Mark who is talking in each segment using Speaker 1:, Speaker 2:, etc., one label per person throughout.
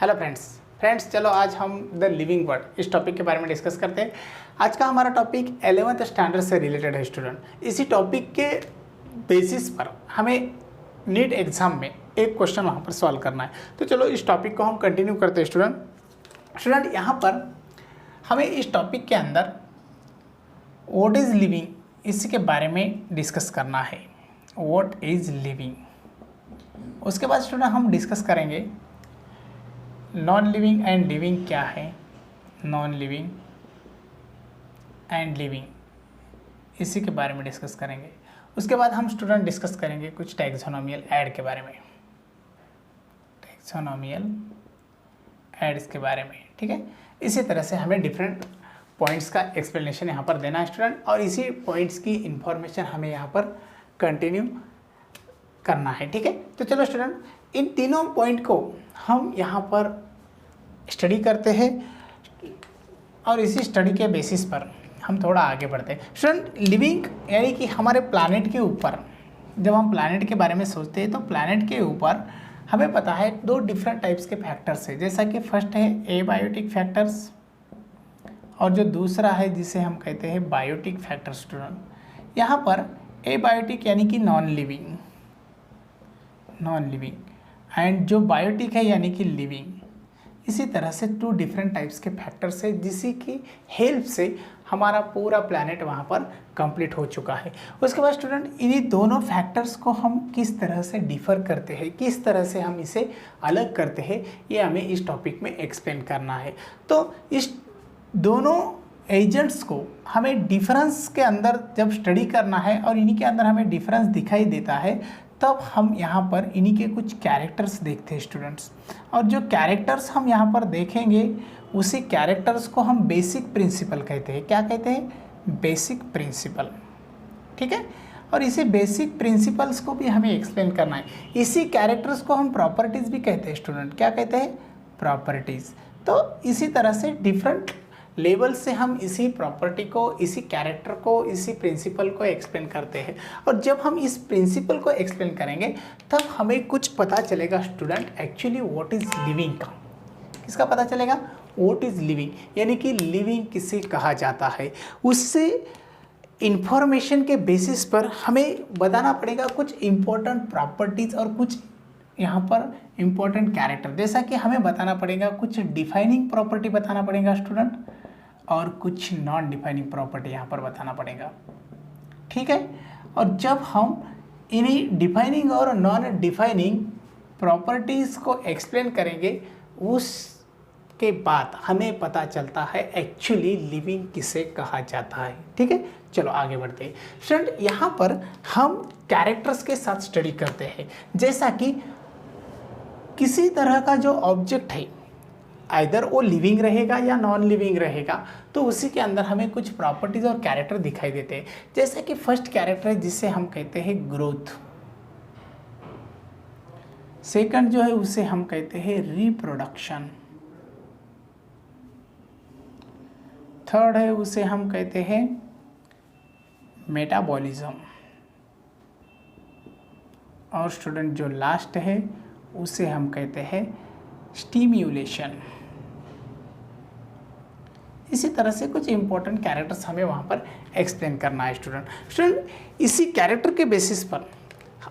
Speaker 1: Hello friends चलो आज हम द लिविंग वर्ड इस टॉपिक के बारे में डिस्कस करते हैं। आज का हमारा टॉपिक 11th स्टैंडर्ड से रिलेटेड है स्टूडेंट। इसी टॉपिक के बेसिस पर हमें नीट एग्जाम में एक क्वेश्चन वहाँ पर सॉल्व करना है। तो चलो इस टॉपिक को हम कंटिन्यू करते हैं स्टूडेंट यहाँ पर हमें इस टॉपिक के अंदर व्हाट इज़ लिविंग इसी के बारे में डिस्कस करना है। व्हाट इज़ लिविंग, उसके बाद स्टूडेंट हम डिस्कस करेंगे नॉन लिविंग एंड लिविंग क्या है, नॉन लिविंग एंड लिविंग इसी के बारे में डिस्कस करेंगे। उसके बाद हम स्टूडेंट डिस्कस करेंगे कुछ टैक्सोनॉमियल ऐड के बारे में, टैक्सोनॉमियल ऐड्स के बारे में, ठीक है। इसी तरह से हमें डिफरेंट पॉइंट्स का एक्सप्लेनेशन यहाँ पर देना है स्टूडेंट, और इसी पॉइंट्स की इंफॉर्मेशन हमें यहाँ पर कंटिन्यू करना है, ठीक है। तो चलो स्टूडेंट इन तीनों पॉइंट को हम यहाँ पर स्टडी करते हैं और इसी स्टडी के बेसिस पर हम थोड़ा आगे बढ़ते हैं। स्टूडेंट लिविंग यानी कि हमारे प्लैनेट के ऊपर जब हम प्लैनेट के बारे में सोचते हैं तो प्लैनेट के ऊपर हमें पता है दो डिफरेंट टाइप्स के फैक्टर्स है। जैसा कि फर्स्ट है एबायोटिक फैक्टर्स और जो दूसरा है जिसे हम कहते हैं बायोटिक फैक्टर्स। स्टूडेंट यहाँ पर एबायोटिक यानी कि नॉन लिविंग एंड जो बायोटिक है यानी कि लिविंग। इसी तरह से टू डिफरेंट टाइप्स के फैक्टर्स है जिसी की हेल्प से हमारा पूरा प्लैनेट वहाँ पर कंप्लीट हो चुका है। उसके बाद स्टूडेंट इन्हीं दोनों फैक्टर्स को हम किस तरह से डिफ़र करते हैं, किस तरह से हम इसे अलग करते हैं, ये हमें इस टॉपिक में एक्सप्लेन करना है। तो इस दोनों एजेंट्स को हमें डिफरेंस के अंदर जब स्टडी करना है और इन्हीं के अंदर हमें डिफरेंस दिखाई देता है तब हम यहाँ पर इन्हीं के कुछ कैरेक्टर्स देखते हैं स्टूडेंट्स। और जो कैरेक्टर्स हम यहाँ पर देखेंगे उसी कैरेक्टर्स को हम बेसिक प्रिंसिपल कहते हैं। क्या कहते हैं? बेसिक प्रिंसिपल, ठीक है। और इसी बेसिक प्रिंसिपल्स को भी हमें एक्सप्लेन करना है। इसी कैरेक्टर्स को हम प्रॉपर्टीज़ भी कहते हैं स्टूडेंट। क्या कहते हैं? प्रॉपर्टीज़। तो इसी तरह से डिफरेंट लेवल से हम इसी प्रॉपर्टी को, इसी कैरेक्टर को, इसी प्रिंसिपल को एक्सप्लेन करते हैं। और जब हम इस प्रिंसिपल को एक्सप्लेन करेंगे तब हमें कुछ पता चलेगा student actually what is living का। किसका पता चलेगा? व्हाट इज़ लिविंग यानी कि लिविंग किसे कहा जाता है। उससे इंफॉर्मेशन के बेसिस पर हमें बताना पड़ेगा कुछ इम्पोर्टेंट प्रॉपर्टीज़ और कुछ यहाँ पर इम्पोर्टेंट कैरेक्टर। जैसा कि हमें बताना पड़ेगा कुछ डिफाइनिंग प्रॉपर्टी बताना पड़ेगा स्टूडेंट और कुछ नॉन डिफाइनिंग प्रॉपर्टी यहाँ पर बताना पड़ेगा, ठीक है। और जब हम इन्हीं डिफाइनिंग और नॉन डिफाइनिंग प्रॉपर्टीज़ को एक्सप्लेन करेंगे उसके बाद हमें पता चलता है एक्चुअली लिविंग किसे कहा जाता है, ठीक है। चलो आगे बढ़ते हैं स्टूडेंट। यहाँ पर हम कैरेक्टर्स के साथ स्टडी करते हैं। जैसा कि किसी तरह का जो ऑब्जेक्ट है आइदर वो लिविंग रहेगा या नॉन लिविंग रहेगा तो उसी के अंदर हमें कुछ प्रॉपर्टीज़ और कैरेक्टर दिखाई देते हैं। जैसे कि फर्स्ट कैरेक्टर है जिसे हम कहते हैं ग्रोथ, सेकंड जो है उसे हम कहते हैं रिप्रोडक्शन, थर्ड है उसे हम कहते हैं मेटाबॉलिज्म, और स्टूडेंट जो लास्ट है उसे हम कहते हैं स्टिम्युलेशन। इसी तरह से कुछ इंपॉर्टेंट कैरेक्टर्स हमें वहाँ पर एक्सप्लेन करना है स्टूडेंट। इसी कैरेक्टर के बेसिस पर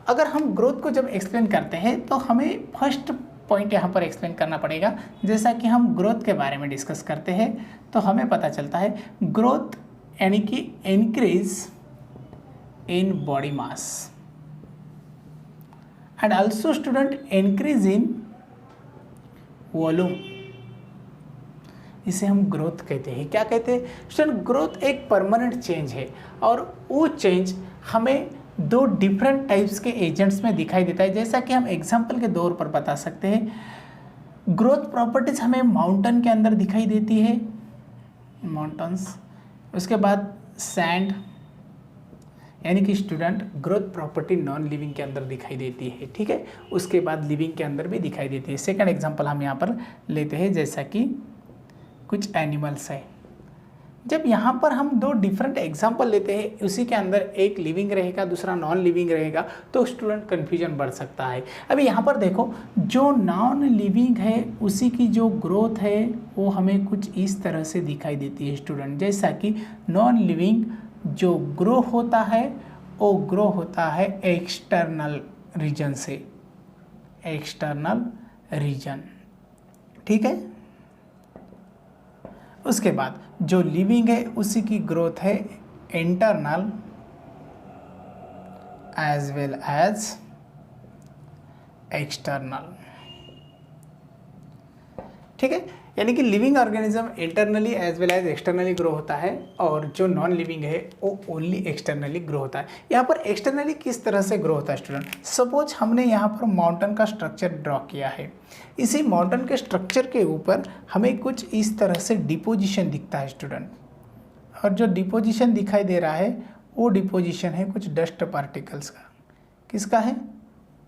Speaker 1: अगर हम ग्रोथ को जब एक्सप्लेन करते हैं तो हमें फर्स्ट पॉइंट यहाँ पर एक्सप्लेन करना पड़ेगा। जैसा कि हम ग्रोथ के बारे में डिस्कस करते हैं तो हमें पता चलता है ग्रोथ यानी कि increase in body mass and also student increase in volume, इसे हम ग्रोथ कहते हैं। क्या कहते हैं स्टूडेंट? ग्रोथ एक परमानेंट चेंज है और वो चेंज हमें दो डिफरेंट टाइप्स के एजेंट्स में दिखाई देता है। जैसा कि हम एग्जांपल के तौर पर बता सकते हैं, ग्रोथ प्रॉपर्टीज हमें माउंटेन के अंदर दिखाई देती है, माउंटेन्स। उसके बाद सैंड यानी कि student growth property non living के अंदर दिखाई देती है, ठीक है। उसके बाद लिविंग के अंदर भी दिखाई देती है। सेकंड एग्जांपल हम यहाँ पर लेते हैं, जैसा कि कुछ एनिमल्स है जब यहाँ पर हम दो डिफरेंट एग्जाम्पल लेते हैं, उसी के अंदर एक लिविंग रहेगा दूसरा नॉन लिविंग रहेगा, तो स्टूडेंट कन्फ्यूजन बढ़ सकता है। अभी यहाँ पर देखो, जो नॉन लिविंग है उसी की जो ग्रोथ है वो हमें कुछ इस तरह से दिखाई देती है स्टूडेंट। जैसा कि नॉन लिविंग जो ग्रो होता है वो ग्रो होता है एक्सटर्नल रीजन से, एक्सटर्नल रीजन, ठीक है। उसके बाद जो लिविंग है उसी की ग्रोथ है internal as well as external, ठीक है। यानी कि living organism internally as well as externally grow होता है और जो नॉन लिविंग है वो ओनली एक्सटर्नली ग्रो होता है। यहाँ पर एक्सटर्नली किस तरह से ग्रो होता है स्टूडेंट? सपोज हमने यहाँ पर माउंटेन का स्ट्रक्चर ड्रॉ किया है, इसी माउंटेन के स्ट्रक्चर के ऊपर हमें कुछ इस तरह से डिपोजिशन दिखता है स्टूडेंट, और जो डिपोजिशन दिखाई दे रहा है वो डिपोजिशन है कुछ डस्ट पार्टिकल्स का। किसका है?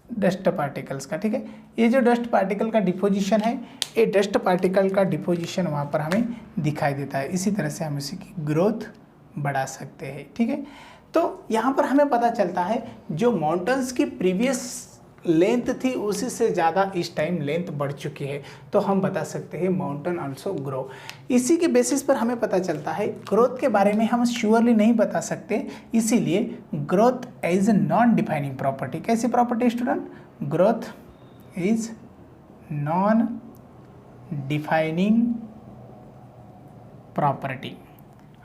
Speaker 1: डस्ट पार्टिकल्स का, ठीक है। ये जो डस्ट पार्टिकल का डिपोजिशन है, ये डस्ट पार्टिकल का डिपोजिशन वहाँ पर हमें दिखाई देता है। इसी तरह से हम इसी की ग्रोथ बढ़ा सकते हैं, ठीक है। तो यहाँ पर हमें पता चलता है जो माउंटेन्स की प्रीवियस लेंथ थी उसी से ज़्यादा इस टाइम लेंथ बढ़ चुकी है, तो हम बता सकते हैं माउंटेन आल्सो ग्रो। इसी के बेसिस पर हमें पता चलता है ग्रोथ के बारे में हम श्योरली नहीं बता सकते, इसीलिए growth is non defining property. कैसी property student? Growth is non defining property.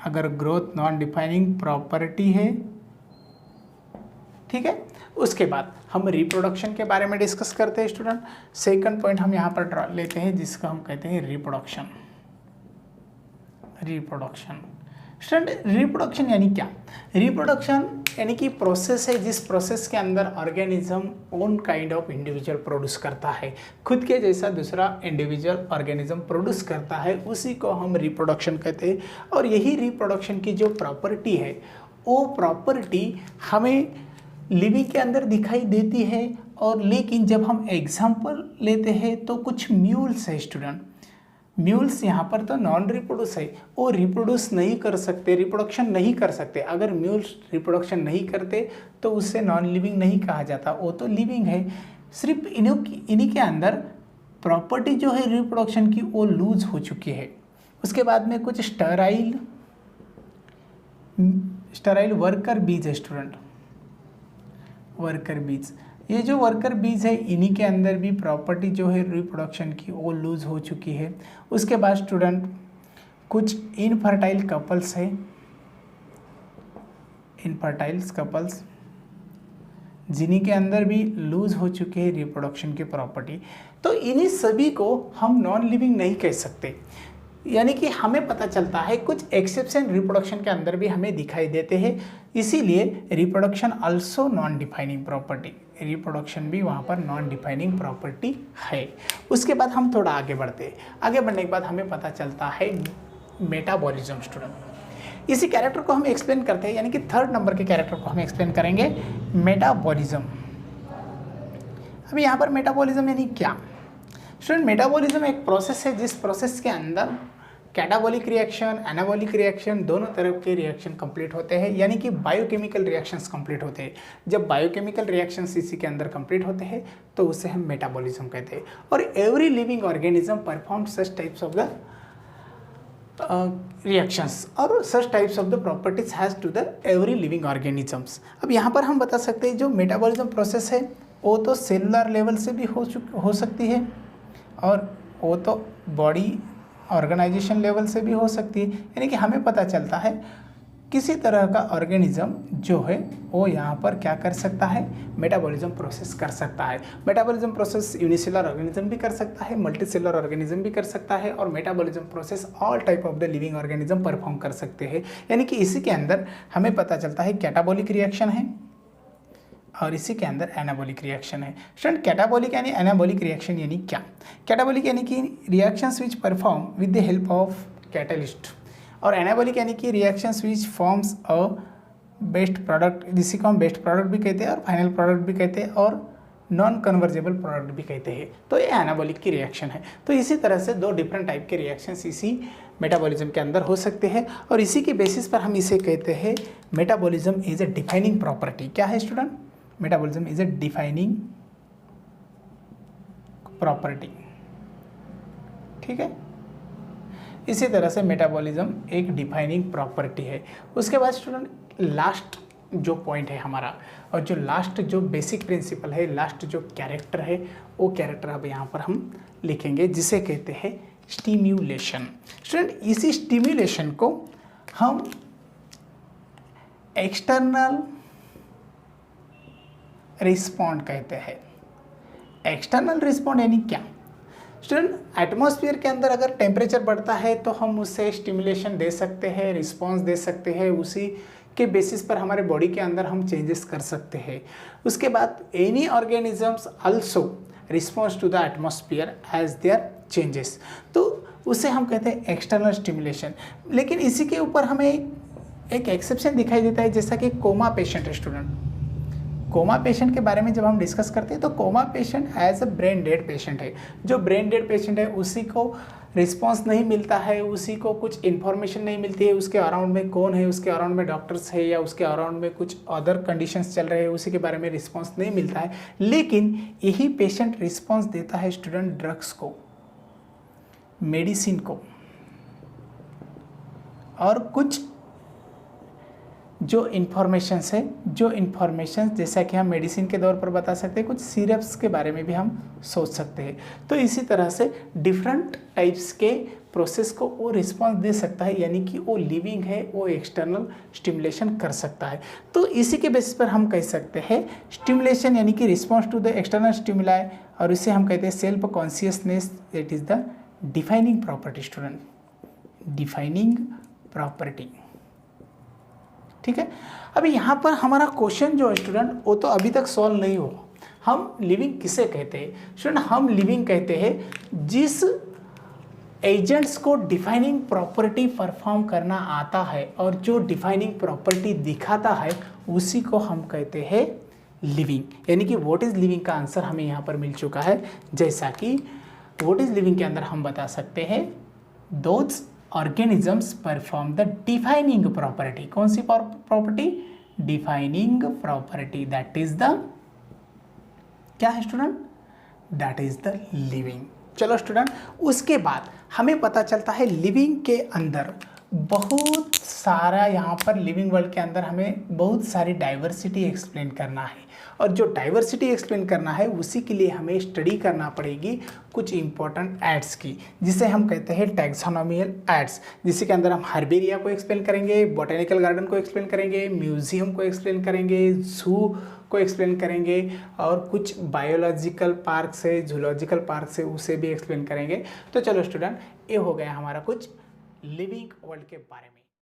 Speaker 1: अगर ग्रोथ नॉन डिफाइनिंग प्रॉपर्टी है, ठीक है। उसके बाद हम रिप्रोडक्शन के बारे में डिस्कस करते हैं स्टूडेंट। सेकंड पॉइंट हम यहाँ पर लेते हैं जिसका हम कहते हैं रिप्रोडक्शन। रिप्रोडक्शन स्टूडेंट, रिप्रोडक्शन यानी क्या? रिप्रोडक्शन यानी कि प्रोसेस है जिस प्रोसेस के अंदर organism own kind of individual produce करता है, खुद के जैसा दूसरा इंडिविजुअल ऑर्गेनिज्म प्रोड्यूस करता है, उसी को हम रिप्रोडक्शन कहते हैं। और यही रिप्रोडक्शन की जो प्रॉपर्टी है वो प्रॉपर्टी हमें लिविंग के अंदर दिखाई देती है। और लेकिन जब हम एग्जाम्पल लेते हैं तो कुछ म्यूल्स है स्टूडेंट, म्यूल्स यहाँ पर तो नॉन रिप्रोड्यूस है, वो रिप्रोड्यूस नहीं कर सकते, रिप्रोडक्शन नहीं कर सकते। अगर म्यूल्स रिप्रोडक्शन नहीं करते तो उससे नॉन लिविंग नहीं कहा जाता, वो तो लिविंग है। सिर्फ इन्हीं के अंदर प्रॉपर्टी जो है रिप्रोडक्शन की वो लूज हो चुकी है। उसके बाद में कुछ स्टेराइल वर्कर बीज है स्टूडेंट, वर्कर बीज। ये जो वर्कर बीज है इन्हीं के अंदर भी प्रॉपर्टी जो है रिप्रोडक्शन की वो लूज हो चुकी है। उसके बाद स्टूडेंट कुछ इनफर्टाइल कपल्स है, इनफर्टाइल कपल्स जिन्हीं के अंदर भी लूज हो चुके हैं रिप्रोडक्शन की प्रॉपर्टी। तो इन्हीं सभी को हम नॉन लिविंग नहीं कह सकते, यानी कि हमें पता चलता है कुछ एक्सेप्शन रिप्रोडक्शन के अंदर भी हमें दिखाई देते हैं। इसीलिए reproduction also known defining property, reproduction भी वहाँ पर नॉन डिफाइनिंग प्रॉपर्टी है। उसके बाद हम थोड़ा आगे बढ़ते हैं। आगे बढ़ने के बाद हमें पता चलता है मेटाबॉलिज्म स्टूडेंट। इसी कैरेक्टर को हम एक्सप्लेन करते हैं, यानी कि थर्ड नंबर के कैरेक्टर को हम एक्सप्लेन करेंगे, मेटाबॉलिज्म। अभी यहाँ पर मेटाबॉलिज्म यानी क्या स्टूडेंट? मेटाबॉलिज्म एक प्रोसेस है जिस प्रोसेस के अंदर कैटाबॉलिक रिएक्शन, एनाबॉलिक रिएक्शन दोनों तरह के रिएक्शन कंप्लीट होते हैं, यानी कि बायोकेमिकल रिएक्शंस कंप्लीट होते हैं। जब बायोकेमिकल रिएक्शंस इसी के अंदर कंप्लीट होते हैं तो उसे हम मेटाबॉलिज्म कहते हैं। और every living organism perform such types of the reactions और such types of the properties has to the every living organisms. अब यहाँ पर हम बता सकते हैं जो मेटाबॉलिज्म प्रोसेस है वो तो सेलुलर लेवल से भी हो सकती है और वो तो बॉडी ऑर्गेनाइजेशन लेवल से भी हो सकती है। यानी कि हमें पता चलता है किसी तरह का ऑर्गेनिज्म जो है वो यहाँ पर क्या कर सकता है, मेटाबॉलिज्म प्रोसेस कर सकता है। मेटाबॉलिज्म प्रोसेस यूनिसेलुलर ऑर्गेनिज्म भी कर सकता है, मल्टीसेलुलर ऑर्गेनिज्म भी कर सकता है, और metabolism process all type of the living organism perform कर सकते हैं। यानी कि इसी के अंदर हमें पता चलता है कैटाबॉलिक रिएक्शन है और इसी के अंदर एनाबॉलिक रिएक्शन है। स्टूडेंट, कैटाबॉलिक यानी एनाबॉलिक रिएक्शन यानी क्या? कैटाबॉलिक यानी कि reactions which perform with the help of catalyst, और एनाबॉलिक यानी कि reactions which forms a best product, जिसी को हम बेस्ट प्रोडक्ट भी कहते हैं और फाइनल प्रोडक्ट भी कहते हैं, और नॉन कन्वर्जेबल प्रोडक्ट भी कहते हैं। तो ये एनाबॉलिक की रिएक्शन है। तो इसी तरह से दो डिफरेंट टाइप के रिएक्शंस इसी मेटाबॉलिज्म के अंदर हो सकते हैं और इसी के बेसिस पर हम इसे कहते हैं metabolism is a defining property. क्या है student? Metabolism is a defining property. ठीक है, इसी तरह से मेटाबॉलिज्म एक डिफाइनिंग प्रॉपर्टी है। उसके बाद स्टूडेंट लास्ट जो पॉइंट है हमारा और जो लास्ट जो बेसिक प्रिंसिपल है, लास्ट जो कैरेक्टर है, वो कैरेक्टर अब यहाँ पर हम लिखेंगे जिसे कहते हैं स्टिम्युलेशन। स्टूडेंट इसी स्टिम्युलेशन को हम एक्सटर्नल रिस्पॉन्ड कहते हैं। एक्सटर्नल रिस्पॉन्ड यानी क्या? स्टूडेंट एटमॉस्फेयर के अंदर अगर टेम्परेचर बढ़ता है तो हम उससे स्टिमुलेशन दे सकते हैं, रिस्पॉन्स दे सकते हैं, उसी के बेसिस पर हमारे बॉडी के अंदर हम चेंजेस कर सकते हैं। उसके बाद any organisms also response to the atmosphere as their changes, तो उसे हम कहते हैं एक्सटर्नल स्टिमुलेशन। लेकिन इसी के ऊपर हमें एक एक्सेप्शन दिखाई देता है, जैसा कि कोमा पेशेंट है। स्टूडेंट कोमा पेशेंट के बारे में जब हम डिस्कस करते हैं तो coma patient as a brain dead patient है। जो ब्रेन डेड पेशेंट है उसी को रिस्पांस नहीं मिलता है, उसी को कुछ इन्फॉर्मेशन नहीं मिलती है, उसके अराउंड में कौन है, उसके अराउंड में डॉक्टर्स है या उसके अराउंड में कुछ अदर कंडीशंस चल रहे हैं, उसी के बारे में रिस्पांस नहीं मिलता है। लेकिन यही पेशेंट रिस्पांस देता है स्टूडेंट ड्रग्स को, मेडिसिन को और कुछ जो इन्फॉर्मेशंस है, जो इन्फॉर्मेशंस जैसा कि हम मेडिसिन के तौर पर बता सकते हैं, कुछ सिरप्स के बारे में भी हम सोच सकते हैं। तो इसी तरह से डिफरेंट टाइप्स के प्रोसेस को वो रिस्पॉन्स दे सकता है, यानी कि वो लिविंग है, वो एक्सटर्नल स्टिमुलेशन कर सकता है। तो इसी के बेसिस पर हम कह सकते हैं स्टिमुलेशन यानी कि response to the external stimuli, और इसे हम कहते हैं self consciousness. It is the defining property student, defining property. ठीक है, अभी यहाँ पर हमारा क्वेश्चन जो है स्टूडेंट वो तो अभी तक सॉल्व नहीं हुआ। हम लिविंग किसे कहते हैं स्टूडेंट? हम लिविंग कहते हैं जिस एजेंट्स को डिफाइनिंग प्रॉपर्टी परफॉर्म करना आता है और जो डिफाइनिंग प्रॉपर्टी दिखाता है उसी को हम कहते हैं लिविंग। यानी कि व्हाट इज लिविंग का आंसर हमें यहाँ पर मिल चुका है। जैसा कि व्हाट इज लिविंग के अंदर हम बता सकते हैं those organisms perform the defining property. कौन सी property? Defining property. That is the क्या है student? That is the living. चलो स्टूडेंट, उसके बाद हमें पता चलता है लिविंग के अंदर बहुत सारा, यहाँ पर लिविंग वर्ल्ड के अंदर हमें बहुत सारी डाइवर्सिटी एक्सप्लेन करना है, और जो डाइवर्सिटी एक्सप्लेन करना है उसी के लिए हमें स्टडी करना पड़ेगी कुछ इंपॉर्टेंट एड्स की, जिसे हम कहते हैं टैक्सोनॉमिकल एड्स, जिसके अंदर हम हर्बेरिया को एक्सप्लेन करेंगे, बोटेनिकल गार्डन को एक्सप्लेन करेंगे, म्यूजियम को एक्सप्लेन करेंगे, जू को एक्सप्लेन करेंगे, और कुछ बायोलॉजिकल पार्क से, जूलॉजिकल पार्क से उसे भी एक्सप्लेन करेंगे। तो चलो स्टूडेंट, ये हो गया हमारा कुछ लिविंग वर्ल्ड के बारे में।